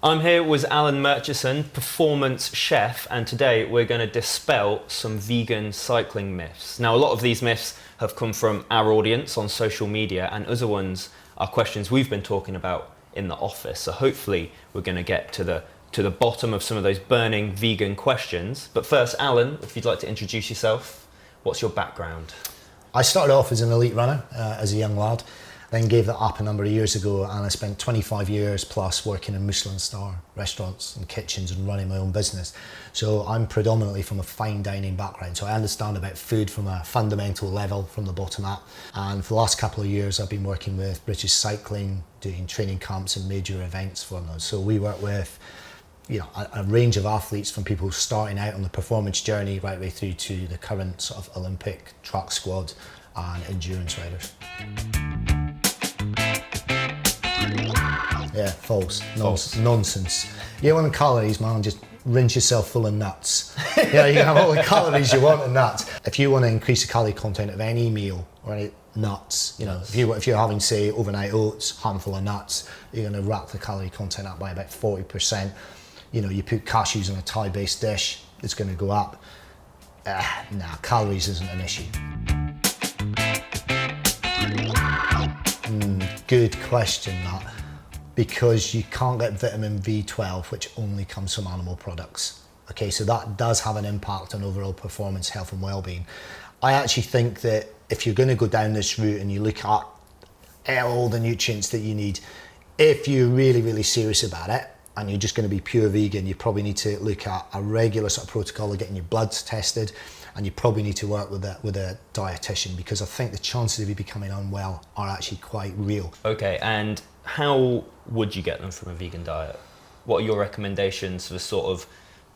I'm here with Alan Murchison, performance chef, and today we're going to dispel some vegan cycling myths. Now, a lot of these myths have come from our audience on social media, and other ones are questions we've been talking about in the office. So hopefully we're going to get to the bottom of some of those burning vegan questions. But first, Alan, if you'd like to introduce yourself, what's your background? I started off as an elite runner as a young lad, then gave that up a number of years ago, and I spent 25 years plus working in Michelin star restaurants and kitchens and running my own business. So I'm predominantly from a fine dining background, so I understand about food from a fundamental level from the bottom up. And for the last couple of years I've been working with British Cycling, doing training camps and major events for them. So we work with a range of athletes, from people starting out on the performance journey right way through to the current sort of Olympic track squad and endurance riders. Yeah, false. Nonsense. You want the calories, man, just rinse yourself full of nuts. You can have all the calories you want in nuts. If you want to increase the calorie content of any meal or any nuts, if you're having, say, overnight oats, handful of nuts, you're going to rack the calorie content up by about 40%. You put cashews in a Thai-based dish, it's going to go up. Calories isn't an issue. Good question, that. Because you can't get vitamin B12, which only comes from animal products. Okay, so that does have an impact on overall performance, health and well-being. I actually think that if you're going to go down this route and you look at all the nutrients that you need, if you're really, really serious about it, and you're just going to be pure vegan, you probably need to look at a regular sort of protocol of getting your bloods tested, and you probably need to work with a dietitian, because I think the chances of you becoming unwell are actually quite real. Okay, and how would you get them from a vegan diet? What are your recommendations for the sort of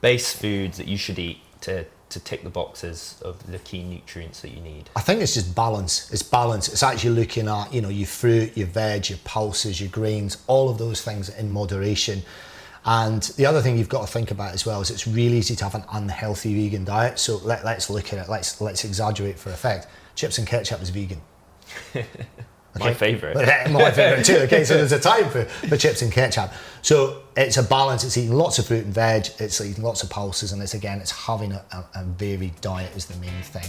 base foods that you should eat to tick the boxes of the key nutrients that you need? I think it's just balance. It's balance. It's actually looking at, your fruit, your veg, your pulses, your grains, all of those things in moderation. And the other thing you've got to think about as well is it's really easy to have an unhealthy vegan diet. So let's look at it. Let's exaggerate for effect. Chips and ketchup is vegan. Okay. My favourite. My favourite too. Okay, so there's a time for chips and ketchup. So it's a balance. It's eating lots of fruit and veg. It's eating lots of pulses, and it's having a varied diet is the main thing.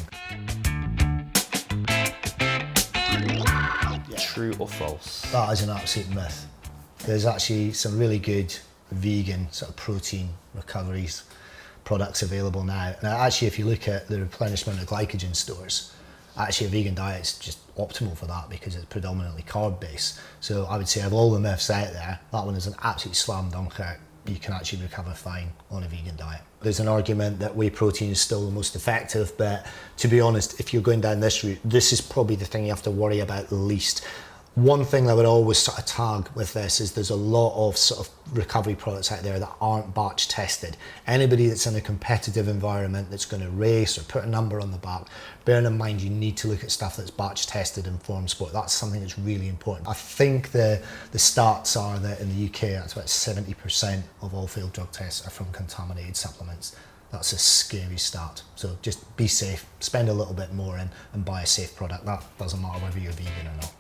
True or false? That is an absolute myth. There's actually some really good vegan sort of protein recoveries products available now. Now, actually, if you look at the replenishment of glycogen stores, actually a vegan diet is just optimal for that, because it's predominantly carb based. So I would say of all the myths out there, that one is an absolute slam dunker. You can actually recover fine on a vegan diet. There's an argument that whey protein is still the most effective, but to be honest, if you're going down this route, this is probably the thing you have to worry about the least. One thing I would always sort of tag with this is there's a lot of sort of recovery products out there that aren't batch tested. Anybody that's in a competitive environment that's going to race or put a number on the back, bearing in mind you need to look at stuff that's batch tested in form sport. That's something that's really important. I think the stats are that in the UK, that's about 70% of all failed drug tests are from contaminated supplements. That's a scary stat. So just be safe, spend a little bit more and buy a safe product. That doesn't matter whether you're vegan or not.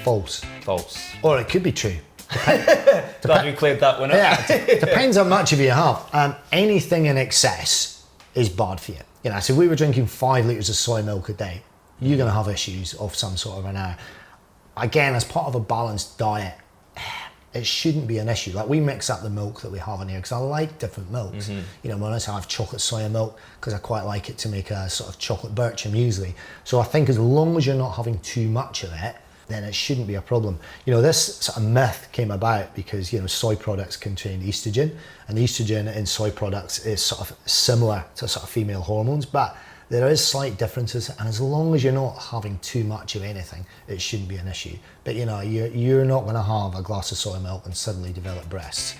False. False. Or it could be true. Glad we cleared that one up. Yeah, depends how much of you have. Anything in excess is bad for you. So if we were drinking 5 litres of soy milk a day, you're going to have issues of some sort of an hour. Again, as part of a balanced diet, it shouldn't be an issue. Like, we mix up the milk that we have in here because I like different milks. When I have chocolate soya milk, because I quite like it to make a sort of chocolate birch and muesli. So I think as long as you're not having too much of it, then it shouldn't be a problem. This sort of myth came about because, soy products contain estrogen, and estrogen in soy products is sort of similar to sort of female hormones, but there is slight differences, and as long as you're not having too much of anything, it shouldn't be an issue. But you're not going to have a glass of soy milk and suddenly develop breasts.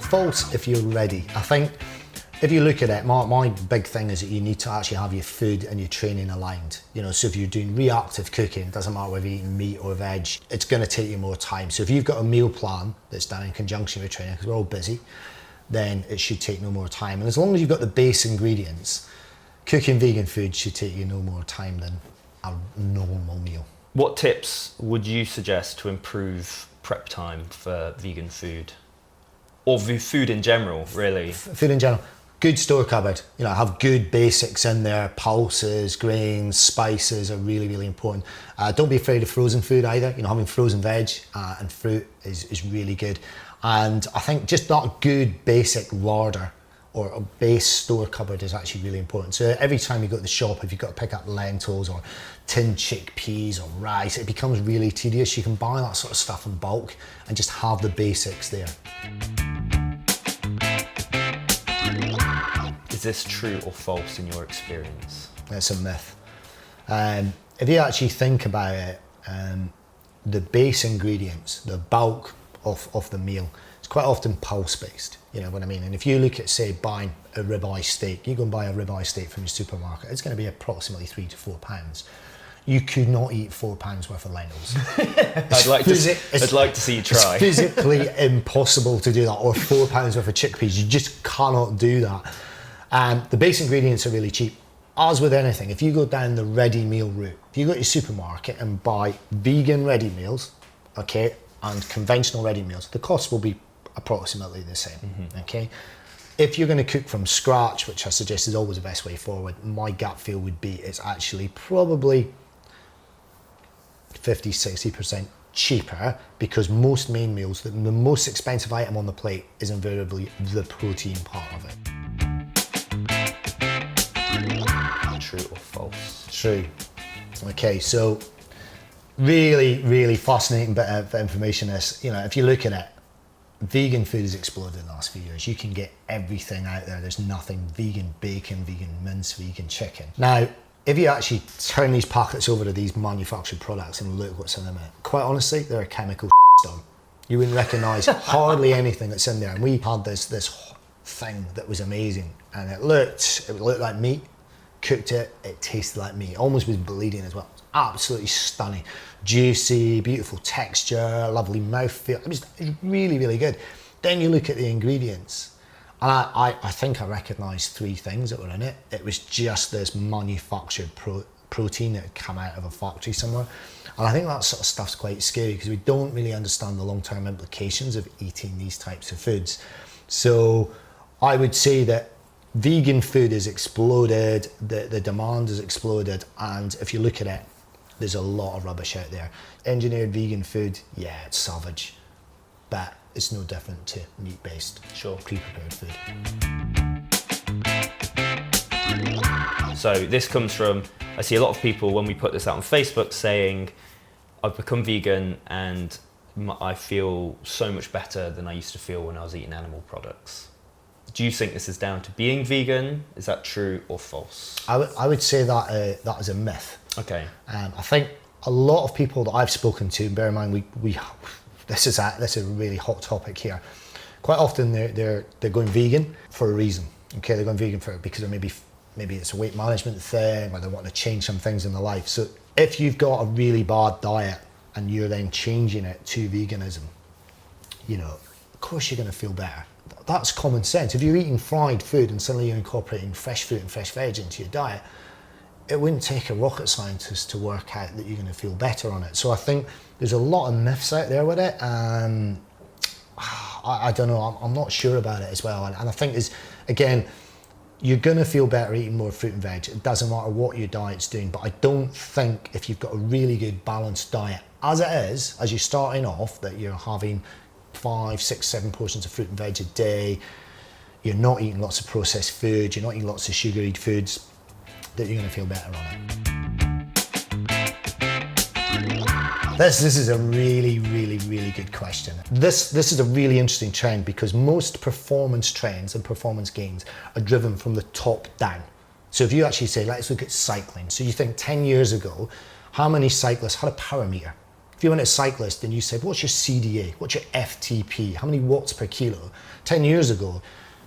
False if you're ready. I think if you look at it, my big thing is that you need to actually have your food and your training aligned. So if you're doing reactive cooking, it doesn't matter whether you're eating meat or veg, it's going to take you more time. So if you've got a meal plan that's done in conjunction with training, because we're all busy, then it should take no more time. And as long as you've got the base ingredients, cooking vegan food should take you no more time than a normal meal. What tips would you suggest to improve prep time for vegan food? Or food in general, really? Food in general. Good store cupboard. You know, have good basics in there. Pulses, grains, spices are really, really important. Don't be afraid of frozen food either. You know, having frozen veg and fruit is really good. And I think just that good basic larder or a base store cupboard is actually really important. So every time you go to the shop, if you've got to pick up lentils or tinned chickpeas or rice, it becomes really tedious. You can buy that sort of stuff in bulk and just have the basics there. Is this true or false in your experience? It's a myth. If you actually think about it, the base ingredients, the bulk of the meal, it's quite often pulse-based, you know what I mean? And if you look at, say, buying a ribeye steak, you go and buy a ribeye steak from your supermarket, it's going to be approximately £3 to £4. You could not eat £4 worth of lentils. I'd like to see you try. It's physically impossible to do that, or £4 worth of chickpeas. You just cannot do that. The base ingredients are really cheap. As with anything, if you go down the ready meal route, if you go to your supermarket and buy vegan ready meals, okay, and conventional ready meals, the costs will be approximately the same, okay? If you're going to cook from scratch, which I suggest is always the best way forward, my gut feel would be it's actually probably 50-60% cheaper, because most main meals, the most expensive item on the plate is invariably the protein part of it. True or false? True. Okay, so really, really fascinating bit of information is, you know, if you look at it, vegan food has exploded in the last few years. You can get everything out there. There's nothing vegan bacon, vegan mince, vegan chicken. Now, if you actually turn these packets over to these manufactured products and look what's in them, quite honestly, they're a chemical storm. You wouldn't recognise hardly anything that's in there. And we had this thing that was amazing, and it looked like meat. Cooked it, it tasted like meat. Almost was bleeding as well. Absolutely stunning. Juicy, beautiful texture, lovely mouthfeel. It was really, really good. Then you look at the ingredients, and I think I recognised three things that were in it. It was just this manufactured protein that had come out of a factory somewhere. And I think that sort of stuff's quite scary, because we don't really understand the long-term implications of eating these types of foods. So I would say that vegan food has exploded, the demand has exploded, and if you look at it, there's a lot of rubbish out there. Engineered vegan food, yeah, it's savage, but it's no different to meat-based, pre-prepared food. So this comes from, I see a lot of people when we put this out on Facebook saying, I've become vegan and I feel so much better than I used to feel when I was eating animal products. Do you think this is down to being vegan? Is that true or false? I would say that that is a myth. Okay. I think a lot of people that I've spoken to, bear in mind this is a really hot topic here. Quite often they're going vegan for a reason. Okay, they're going vegan because maybe it's a weight management thing, or they want to change some things in their life. So if you've got a really bad diet and you're then changing it to veganism, you know, of course you're going to feel better. That's common sense. If you're eating fried food and suddenly you're incorporating fresh fruit and fresh veg into your diet, it wouldn't take a rocket scientist to work out that you're going to feel better on it. So I think there's a lot of myths out there with it. I don't know, I'm not sure about it as well. And I think again, you're going to feel better eating more fruit and veg. It doesn't matter what your diet's doing. But I don't think if you've got a really good balanced diet, as it is, as you're starting off, that you're having 5, 6, 7 portions of fruit and veg a day, you're not eating lots of processed food, you're not eating lots of sugary foods, that you're going to feel better on it. This is a really, really, really good question. This is a really interesting trend, because most performance trends and performance gains are driven from the top down. So if you actually say, let's look at cycling. So you think 10 years ago, how many cyclists had a power meter? If you went to a cyclist and you said, what's your CDA? What's your FTP? How many watts per kilo? 10 years ago,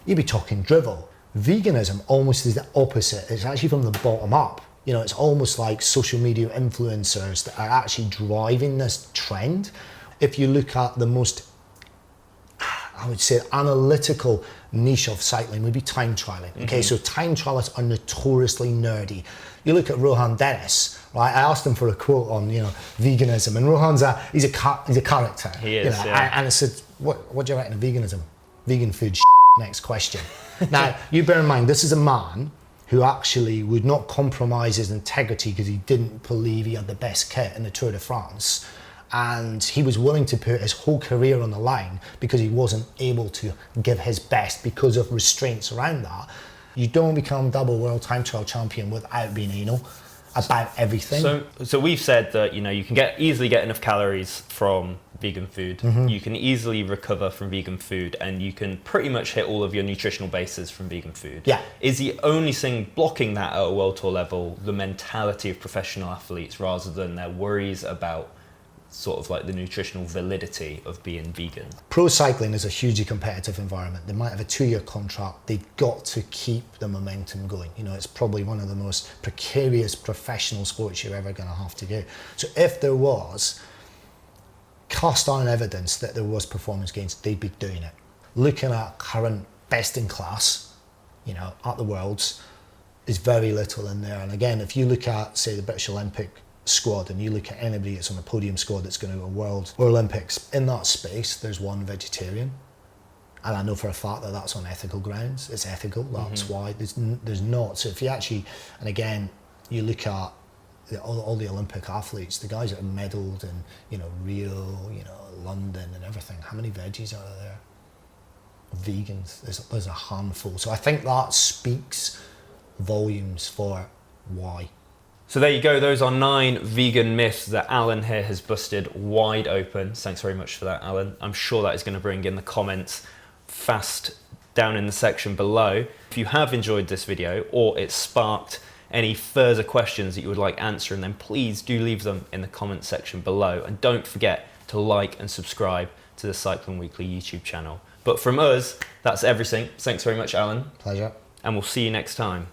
you'd be talking drivel. Veganism almost is the opposite. It's actually from the bottom up. You know, it's almost like social media influencers that are actually driving this trend. If you look at the most, I would say, analytical niche of cycling would be time trialing. Okay, so time trialists are notoriously nerdy. You look at Rohan Dennis, right? I asked him for a quote on, veganism, and Rohan's he's a character. He is, yeah. And I said, what do you reckon of veganism? Vegan food. Next question. Now, you bear in mind, this is a man who actually would not compromise his integrity because he didn't believe he had the best kit in the Tour de France. And he was willing to put his whole career on the line because he wasn't able to give his best because of restraints around that. You don't become double world time trial champion without being anal about everything. So we've said that you can easily get enough calories from vegan food. You can easily recover from vegan food, and you can pretty much hit all of your nutritional bases from vegan food. Yeah. Is the only thing blocking that at a world tour level the mentality of professional athletes rather than their worries about sort of like the nutritional validity of being vegan? Pro cycling is a hugely competitive environment. They might have a 2-year contract. They've got to keep the momentum going. It's probably one of the most precarious professional sports you're ever going to have to do. So if there was cast iron evidence that there was performance gains, they'd be doing it. Looking at current best in class, at the Worlds, is very little in there. And again, if you look at, say, the British Olympic squad, and you look at anybody that's on the podium squad that's going to a World or Olympics, in that space there's one vegetarian, and I know for a fact that that's on ethical grounds. It's ethical, that's why there's not. So if you actually, and again, you look at all the Olympic athletes, the guys that have medalled in Rio, London and everything, how many veggies are there? Vegans, there's a handful. So I think that speaks volumes for why. So there you go, those are 9 vegan myths that Alan here has busted wide open. Thanks very much for that, Alan. I'm sure that is going to bring in the comments fast down in the section below. If you have enjoyed this video or it sparked any further questions that you would like answering, then please do leave them in the comment section below. And don't forget to like and subscribe to the Cycling Weekly YouTube channel. But from us, that's everything. Thanks very much, Alan. Pleasure. And we'll see you next time.